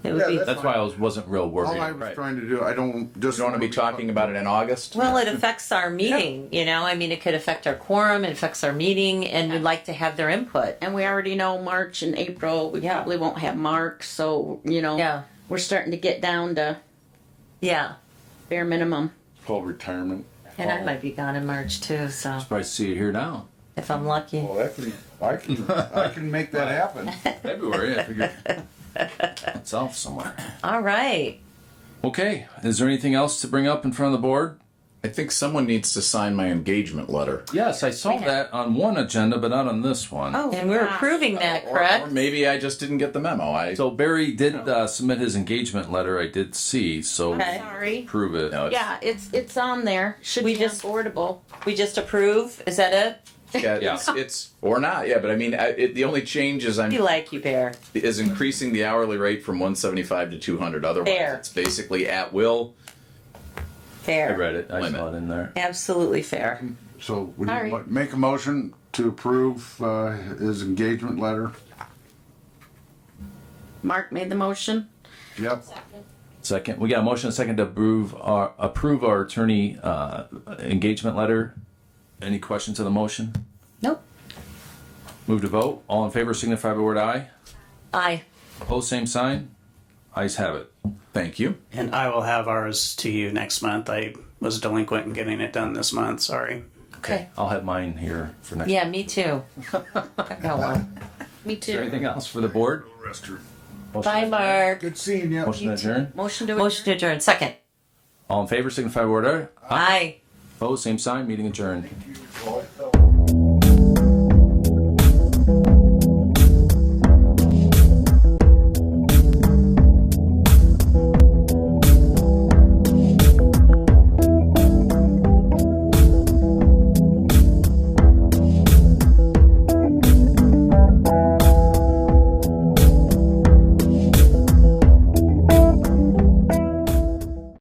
It would be. That's why I wasn't real worried. all I was trying to do, I don't just You don't want to be talking about it in August? Well, it affects our meeting, I mean, it could affect our quorum, it affects our meeting, and we'd like to have their input. And we already know March and April, we Yeah. probably won't have Mark, so, Yeah. we're starting to get down to Yeah. bare minimum. Full retirement. And I might be gone in March too, so Surprised to see it here now. if I'm lucky. Well, I can make that happen. February, I figured. It's off somewhere. All right. Okay. Is there anything else to bring up in front of the board? I think someone needs to sign my engagement letter. Yes, I saw that on one agenda, but not on this one. Oh, And we're approving that, Or correct? maybe I just didn't get the memo. So Barry did submit his engagement letter. I did see. So Okay. Sorry. prove it. No, Yeah, it's on there. Should We be just- affordable. We just approve, is that it? yeah, Yeah. it's or not. Yeah, but I mean, the only change is We like you, Bear. is increasing the hourly rate from 175 to 200. Otherwise, Fair. it's basically at will. I Fair. read it. I Limit. saw it in there. Absolutely fair. So would All you right. make a motion to approve his engagement letter? Mark made the motion. Yep. Second, we got a motion and a second to approve our attorney engagement letter. Any questions on the motion? Nope. Move to vote. All in favor signify by word aye. Aye. Opposed, same sign. Ayes have it. Thank you. And I will have ours to you next month. I was delinquent in getting it done this month. Sorry. Okay. I'll have mine here for next. Yeah, me too. I got one. Me Is there too. anything else for the board? Bye, Mark. Good seeing you. Motion adjourned. Motion to Motion to adjourn. Second. All in favor signify by word aye. Aye. Opposed, same sign. Meeting adjourned. Thank you.